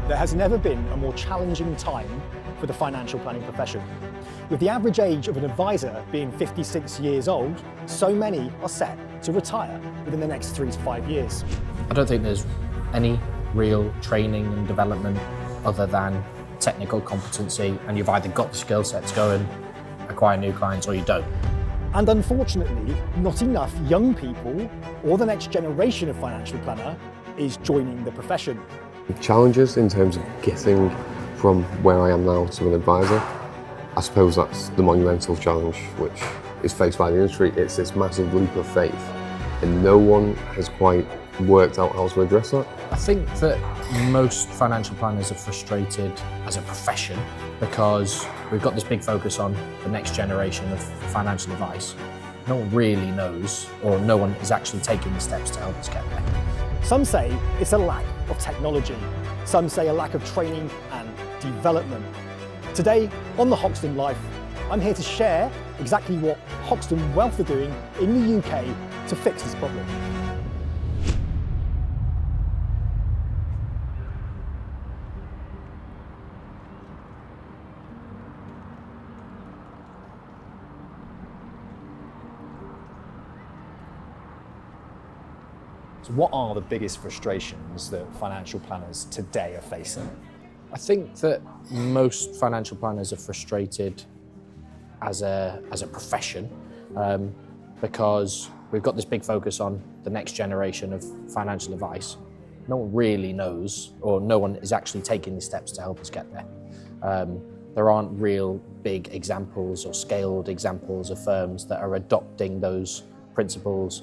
There has never been a more challenging time for the financial planning profession. With the average age of an advisor being 56 years old, so many are set to retire within the next 3 to 5 years. I don't think there's any real training and development other than technical competency, and you've either got the skill set to go and acquire new clients or you don't. And unfortunately, not enough young people or the next generation of financial planner is joining the profession. Challenges in terms of getting from where I am now to an advisor, I suppose that's the monumental challenge which is faced by the industry. It's this massive leap of faith, and no one has quite worked out how to address that. I think that most financial planners are frustrated as a profession because we've got this big focus on the next generation of financial advice. No one really knows, or no one is actually taking the steps to help us get there. Some say it's a lack of technology. Some say a lack of training and development. Today on the Hoxton Life, I'm here to share exactly what Hoxton Wealth are doing in the UK to fix this problem. So what are the biggest frustrations that financial planners today are facing? I think that most financial planners are frustrated as a profession because we've got this big focus on the next generation of financial advice. No one really knows, or no one is actually taking the steps to help us get there. There aren't real big examples or scaled examples of firms that are adopting those principles,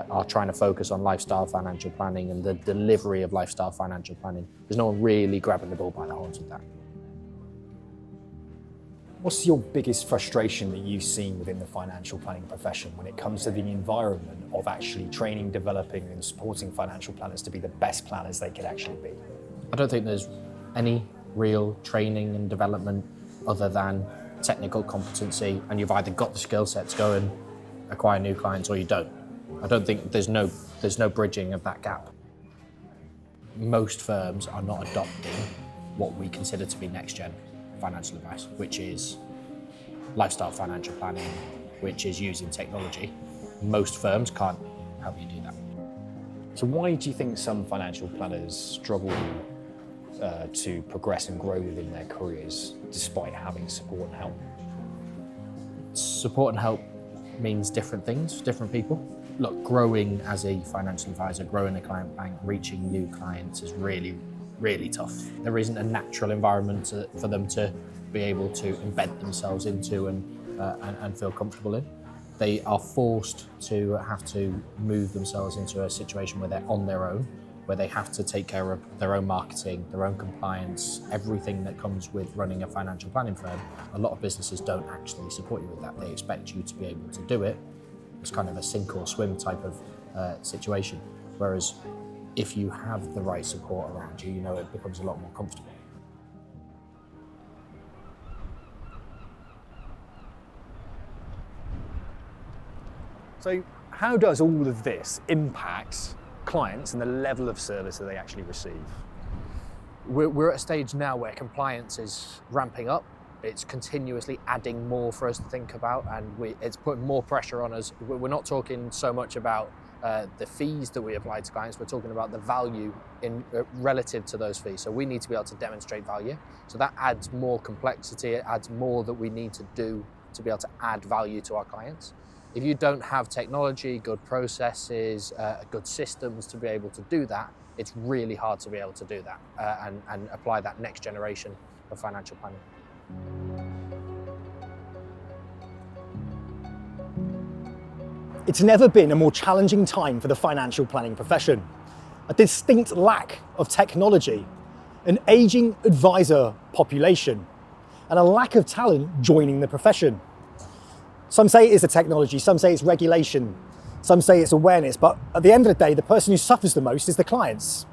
are trying to focus on lifestyle financial planning and the delivery of lifestyle financial planning. There's no one really grabbing the bull by the horns with that. What's your biggest frustration that you've seen within the financial planning profession when it comes to the environment of actually training, developing and supporting financial planners to be the best planners they could actually be? I don't think there's any real training and development other than technical competency, and you've either got the skill set to go and acquire new clients or you don't. I don't think there's no bridging of that gap. Most firms are not adopting what we consider to be next-gen financial advice, which is lifestyle financial planning, which is using technology. Most firms can't help you do that. So why do you think some financial planners struggle to progress and grow within their careers despite having support and help? Support and help means different things for different people. Look, growing as a financial advisor, growing a client bank, reaching new clients is really, really tough. There isn't a natural environment for them to be able to embed themselves into and feel comfortable in. They are forced to have to move themselves into a situation where they're on their own, where they have to take care of their own marketing, their own compliance, everything that comes with running a financial planning firm. A lot of businesses don't actually support you with that. They expect you to be able to do it. It's kind of a sink or swim type of situation. Whereas if you have the right support around you, it becomes a lot more comfortable. So how does all of this impact clients and the level of service that they actually receive? We're at a stage now where compliance is ramping up. It's continuously adding more for us to think about, and it's putting more pressure on us. We're not talking so much about the fees that we apply to clients, we're talking about the value relative to those fees. So we need to be able to demonstrate value. So that adds more complexity, it adds more that we need to do to be able to add value to our clients. If you don't have technology, good processes, good systems to be able to do that, it's really hard to be able to do that and apply that next generation of financial planning. It's never been a more challenging time for the financial planning profession. A distinct lack of technology, an aging advisor population, and a lack of talent joining the profession. Some say it is the technology, some say it's regulation, some say it's awareness, but at the end of the day, the person who suffers the most is the clients.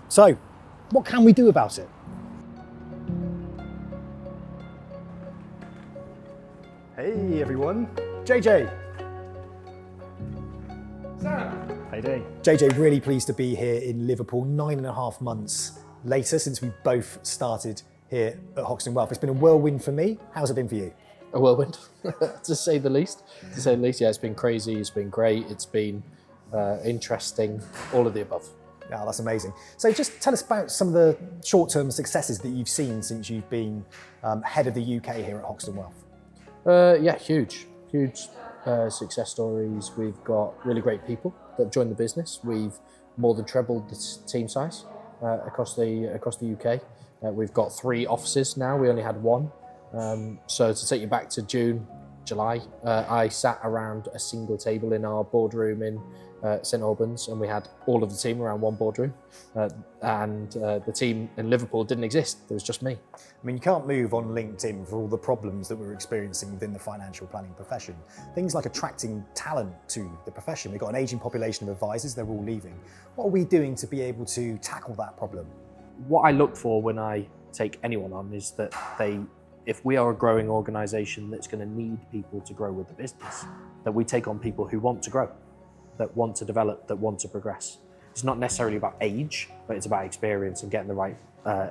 So, what can we do about it? Hey everyone, JJ. Sam. How you doing? JJ, really pleased to be here in Liverpool, 9.5 months later since we both started here at Hoxton Wealth. It's been a whirlwind for me. How's it been for you? A whirlwind, to say the least. Yeah, it's been crazy, it's been great, it's been interesting, all of the above. Yeah, that's amazing. So just tell us about some of the short-term successes that you've seen since you've been head of the UK here at Hoxton Wealth. Yeah, huge success stories. We've got really great people that have joined the business. We've more than trebled the team size across the UK. We've got 3 offices now. We only had 1. So to take you back to July, I sat around a single table in our boardroom in St Albans, and we had all of the team around one boardroom, and the team in Liverpool didn't exist. There was just me. I mean, you can't move on LinkedIn for all the problems that we're experiencing within the financial planning profession. Things like attracting talent to the profession. We've got an aging population of advisors, they're all leaving. What are we doing to be able to tackle that problem? What I look for when I take anyone on is that if we are a growing organisation that's going to need people to grow with the business, that we take on people who want to grow, that want to develop, that want to progress. It's not necessarily about age, but it's about experience and getting the right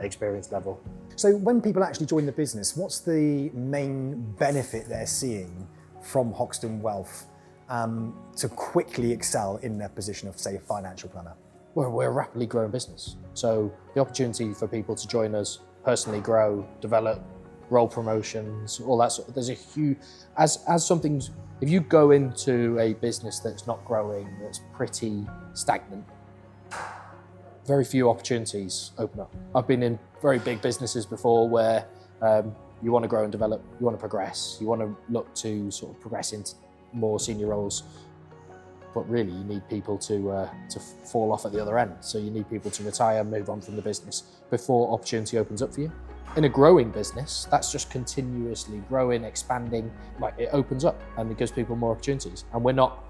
experience level. So when people actually join the business, what's the main benefit they're seeing from Hoxton Wealth to quickly excel in their position of, say, a financial planner? We're a rapidly growing business. So the opportunity for people to join us, personally grow, develop, role promotions, all that sort of, there's a huge, as something, if you go into a business that's not growing, that's pretty stagnant, very few opportunities open up. I've been in very big businesses before where you want to grow and develop, you want to progress, you want to look to sort of progress into more senior roles, but really you need people to fall off at the other end. So you need people to retire, move on from the business before opportunity opens up for you. In a growing business, that's just continuously growing, expanding, like it opens up and it gives people more opportunities. And we're not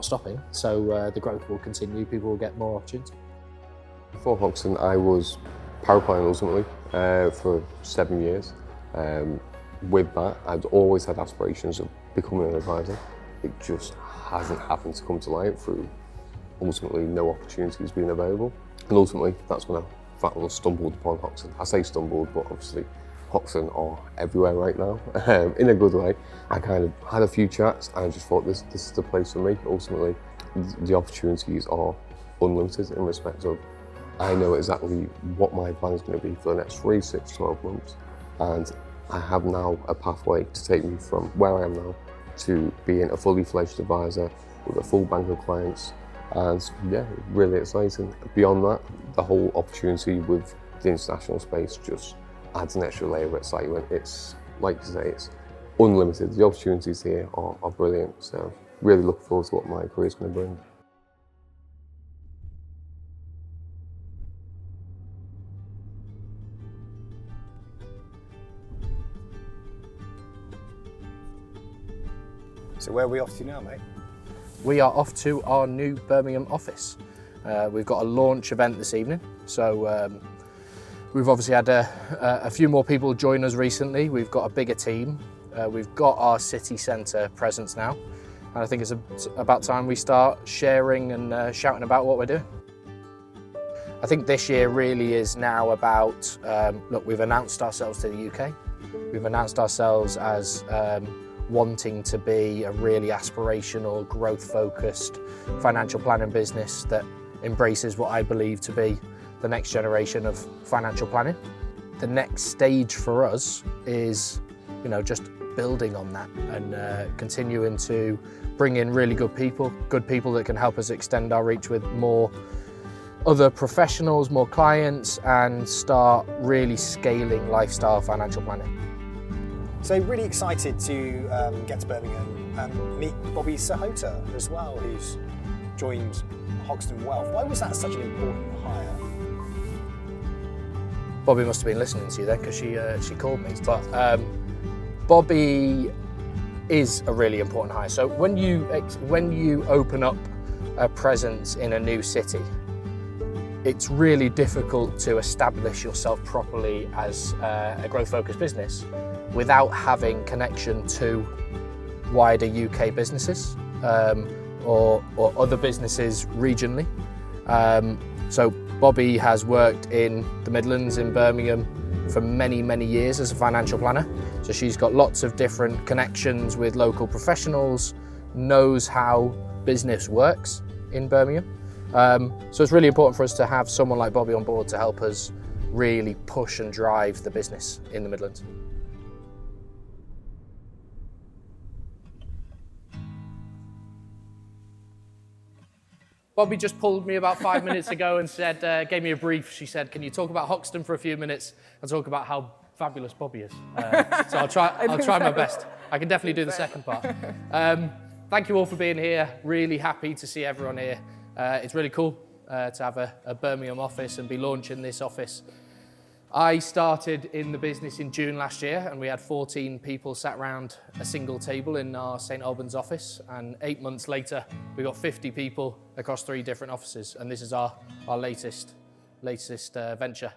stopping, so the growth will continue, people will get more opportunity. Before Hoxton, I was power planning ultimately for 7 years. With that, I'd always had aspirations of becoming an advisor. It just hasn't happened to come to light through ultimately no opportunities being available. And ultimately, that's when I stumbled upon Hoxton. I say stumbled, but obviously Hoxton are everywhere right now, in a good way. I kind of had a few chats and I just thought this is the place for me. Ultimately, the opportunities are unlimited in respect of I know exactly what my plan is going to be for the next 3, 6, 12 months. And I have now a pathway to take me from where I am now to being a fully fledged advisor with a full bank of clients. And yeah, really exciting. Beyond that, the whole opportunity with the international space just adds an extra layer of excitement. It's, like you say, it's unlimited. The opportunities here are brilliant. So really look forward to what my career is going to bring. So where are we off to now, mate? We are off to our new Birmingham office. We've got a launch event this evening, so we've obviously had a few more people join us recently. We've got a bigger team. We've got our city centre presence now, and I think it's about time we start sharing and shouting about what we're doing. I think this year really is now about, look, we've announced ourselves to the UK. We've announced ourselves as wanting to be a really aspirational, growth-focused financial planning business that embraces what I believe to be the next generation of financial planning. The next stage for us is, just building on that and continuing to bring in really good people that can help us extend our reach with more other professionals, more clients, and start really scaling lifestyle financial planning. So really excited to get to Birmingham and meet Bobby Sahota as well, who's joined Hoxton Wealth. Why was that such an important hire? Bobby must have been listening to you then, because she called me. But Bobby is a really important hire. So when you open up a presence in a new city, it's really difficult to establish yourself properly as a growth-focused business without having connection to wider UK businesses or other businesses regionally. So Bobby has worked in the Midlands, in Birmingham, for many, many years as a financial planner. So she's got lots of different connections with local professionals, knows how business works in Birmingham. So it's really important for us to have someone like Bobby on board to help us really push and drive the business in the Midlands. Bobby just pulled me about 5 minutes ago and said, gave me a brief. She said, "Can you talk about Hoxton for a few minutes and talk about how fabulous Bobby is?" So I'll try my best. I can definitely do the second part. Thank you all for being here. Really happy to see everyone here. It's really cool to have a Birmingham office and be launching this office. I started in the business in June last year, and we had 14 people sat around a single table in our St Albans office, and 8 months later we got 50 people across 3 different offices, and this is our latest venture.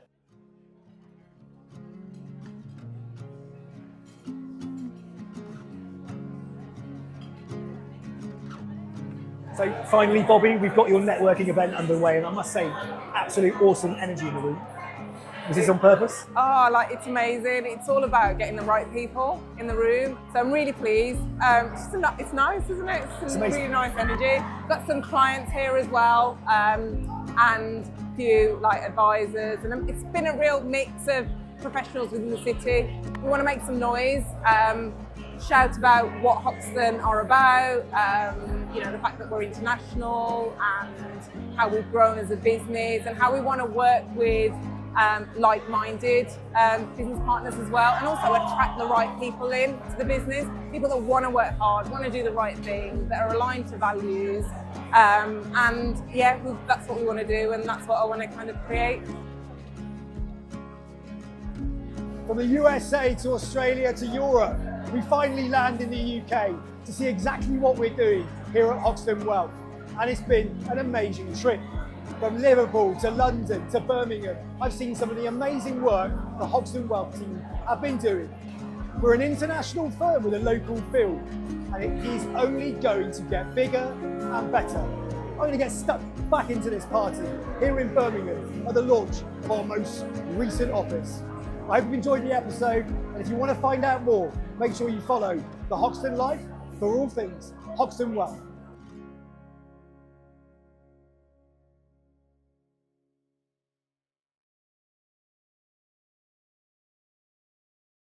So finally, Bobby, we've got your networking event underway, and I must say, absolute awesome energy in the room. Was this on purpose? Oh, it's amazing. It's all about getting the right people in the room. So I'm really pleased. It's nice, isn't it? It's some really nice energy. Got some clients here as well, and a few advisors. And it's been a real mix of professionals within the city. We want to make some noise, shout about what Hoxton are about, the fact that we're international and how we've grown as a business and how we want to work with like-minded business partners as well, and also attract the right people in to the business, people that want to work hard, want to do the right thing, that are aligned to values, and yeah, that's what we want to do, and that's what I want to kind of create. From the USA to Australia to Europe, we finally land in the UK to see exactly what we're doing here at Hoxton Wealth, and it's been an amazing trip. From Liverpool to London to Birmingham, I've seen some of the amazing work the Hoxton Wealth team have been doing. We're an international firm with a local feel, and it is only going to get bigger and better. I'm going to get stuck back into this party here in Birmingham at the launch of our most recent office. I hope you enjoyed the episode, and if you want to find out more, make sure you follow the Hoxton Life for all things Hoxton Wealth.